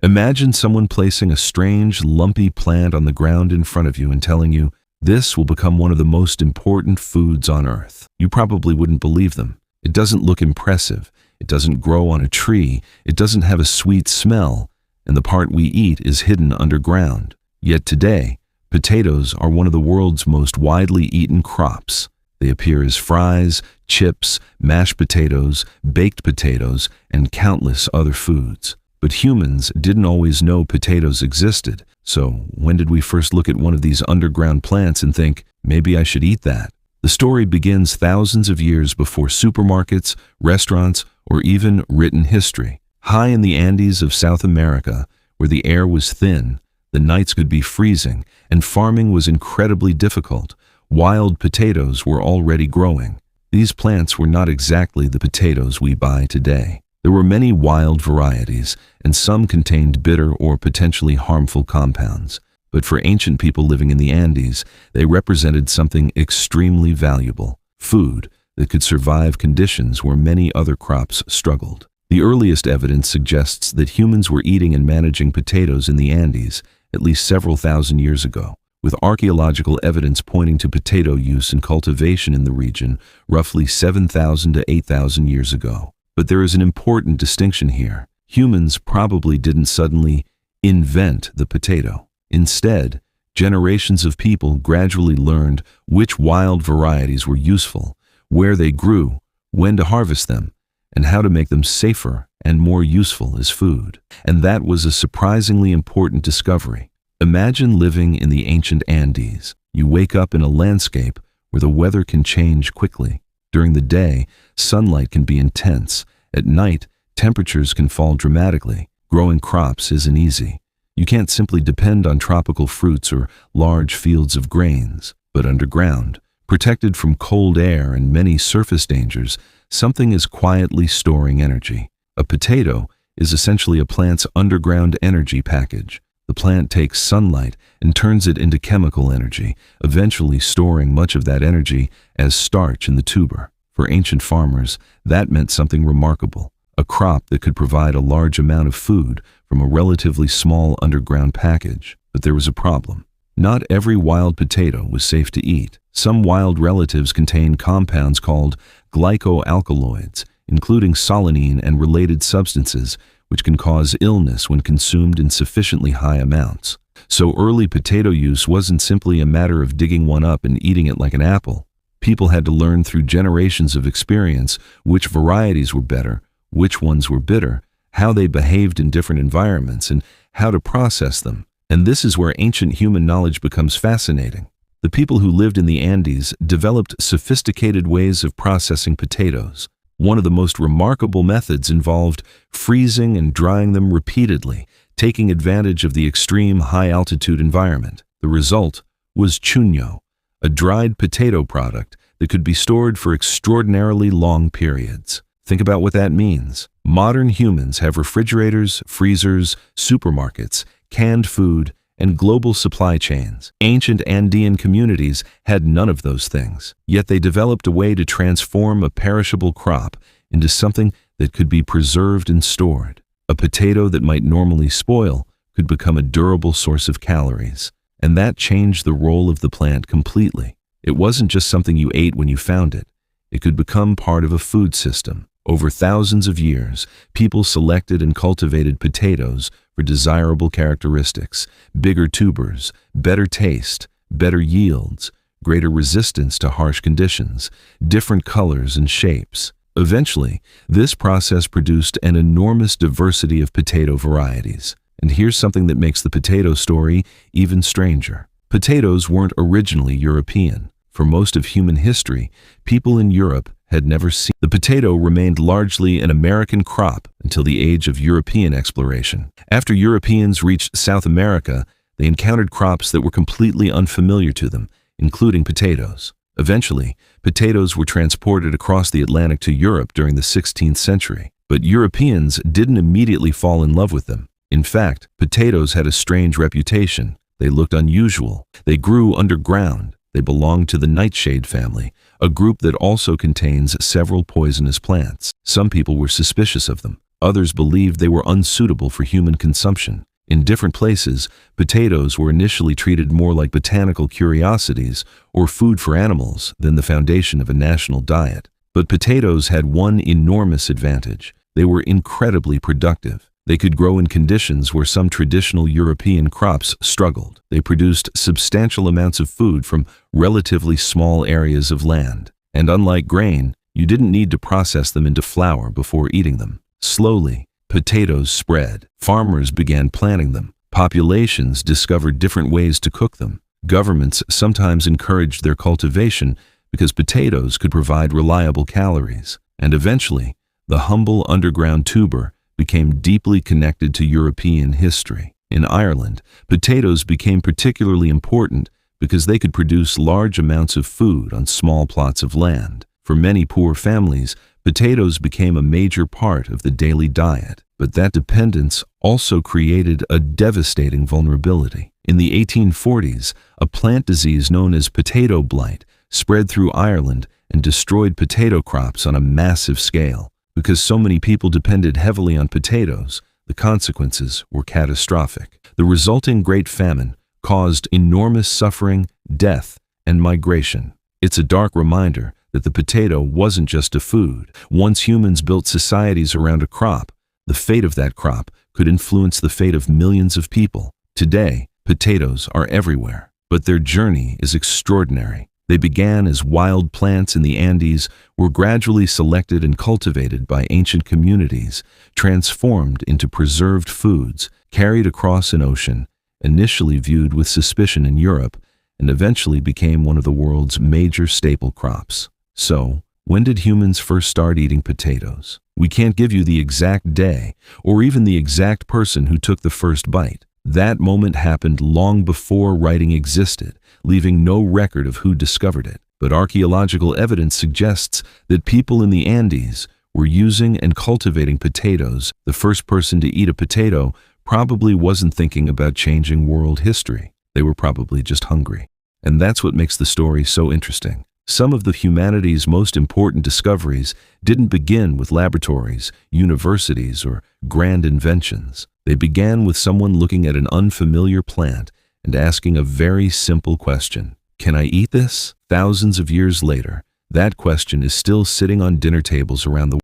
Imagine someone placing a strange, lumpy plant on the ground in front of you and telling you, this will become one of the most important foods on Earth. You probably wouldn't believe them. It doesn't look impressive. It doesn't grow on a tree. It doesn't have a sweet smell. And the part we eat is hidden underground. Yet today, potatoes are one of the world's most widely eaten crops. They appear as fries, chips, mashed potatoes, baked potatoes, and countless other foods. But humans didn't always know potatoes existed. So when did we first look at one of these underground plants and think, maybe I should eat that? The story begins thousands of years before supermarkets, restaurants, or even written history. High in the Andes of South America, where the air was thin, the nights could be freezing, and farming was incredibly difficult, wild potatoes were already growing. These plants were not exactly the potatoes we buy today. There were many wild varieties, and some contained bitter or potentially harmful compounds. But for ancient people living in the Andes, they represented something extremely valuable, food that could survive conditions where many other crops struggled. The earliest evidence suggests that humans were eating and managing potatoes in the Andes at least several thousand years ago, with archaeological evidence pointing to potato use and cultivation in the region roughly 7,000 to 8,000 years ago. But there is an important distinction here. Humans probably didn't suddenly invent the potato. Instead, generations of people gradually learned which wild varieties were useful, where they grew, when to harvest them, and how to make them safer and more useful as food. And that was a surprisingly important discovery. Imagine living in the ancient Andes. You wake up in a landscape where the weather can change quickly. During the day, sunlight can be intense. At night, temperatures can fall dramatically. Growing crops isn't easy. You can't simply depend on tropical fruits or large fields of grains. But underground, protected from cold air and many surface dangers, something is quietly storing energy. A potato is essentially a plant's underground energy package. The plant takes sunlight and turns it into chemical energy, eventually storing much of that energy as starch in the tuber. For ancient farmers, that meant something remarkable, a crop that could provide a large amount of food from a relatively small underground package. But there was a problem. Not every wild potato was safe to eat. Some wild relatives contain compounds called glycoalkaloids, including solanine and related substances, which can cause illness when consumed in sufficiently high amounts. So early potato use wasn't simply a matter of digging one up and eating it like an apple. People had to learn through generations of experience which varieties were better, which ones were bitter, how they behaved in different environments, and how to process them. And this is where ancient human knowledge becomes fascinating. The people who lived in the Andes developed sophisticated ways of processing potatoes. One of the most remarkable methods involved freezing and drying them repeatedly, taking advantage of the extreme high-altitude environment. The result was chuño, a dried potato product that could be stored for extraordinarily long periods. Think about what that means. Modern humans have refrigerators, freezers, supermarkets, canned food, and global supply chains. Ancient Andean communities had none of those things, yet they developed a way to transform a perishable crop into something that could be preserved and stored. A potato that might normally spoil could become a durable source of calories, and that changed the role of the plant completely. It wasn't just something you ate when you found it. It could become part of a food system. Over thousands of years, people selected and cultivated potatoes for desirable characteristics, bigger tubers, better taste, better yields, greater resistance to harsh conditions, different colors and shapes. Eventually, this process produced an enormous diversity of potato varieties. And here's something that makes the potato story even stranger. Potatoes weren't originally European. For most of human history, people in Europe had never seen. The potato remained largely an American crop until the age of European exploration. After Europeans reached South America, they encountered crops that were completely unfamiliar to them, including potatoes. Eventually, potatoes were transported across the Atlantic to Europe during the 16th century. But Europeans didn't immediately fall in love with them. In fact, potatoes had a strange reputation. They looked unusual. They grew underground. They belonged to the nightshade family, a group that also contains several poisonous plants. Some people were suspicious of them. Others believed they were unsuitable for human consumption. In different places, potatoes were initially treated more like botanical curiosities or food for animals than the foundation of a national diet. But potatoes had one enormous advantage. They were incredibly productive. They could grow in conditions where some traditional European crops struggled. They produced substantial amounts of food from relatively small areas of land. And unlike grain, you didn't need to process them into flour before eating them. Slowly, potatoes spread. Farmers began planting them. Populations discovered different ways to cook them. Governments sometimes encouraged their cultivation because potatoes could provide reliable calories. And eventually, the humble underground tuber became deeply connected to European history. In Ireland, potatoes became particularly important because they could produce large amounts of food on small plots of land. For many poor families, potatoes became a major part of the daily diet. But that dependence also created a devastating vulnerability. In the 1840s, a plant disease known as potato blight spread through Ireland and destroyed potato crops on a massive scale. Because so many people depended heavily on potatoes, the consequences were catastrophic. The resulting Great Famine caused enormous suffering, death, and migration. It's a dark reminder that the potato wasn't just a food. Once humans built societies around a crop, the fate of that crop could influence the fate of millions of people. Today, potatoes are everywhere, but their journey is extraordinary. They began as wild plants in the Andes, were gradually selected and cultivated by ancient communities, transformed into preserved foods, carried across an ocean, initially viewed with suspicion in Europe, and eventually became one of the world's major staple crops. So, when did humans first start eating potatoes? We can't give you the exact day, or even the exact person who took the first bite. That moment happened long before writing existed, leaving no record of who discovered it. But archaeological evidence suggests that people in the Andes were using and cultivating potatoes. The first person to eat a potato probably wasn't thinking about changing world history. They were probably just hungry. And that's what makes the story so interesting. Some of humanity's most important discoveries didn't begin with laboratories, universities, or grand inventions. They began with someone looking at an unfamiliar plant and asking a very simple question: can I eat this? Thousands of years later, that question is still sitting on dinner tables around the world.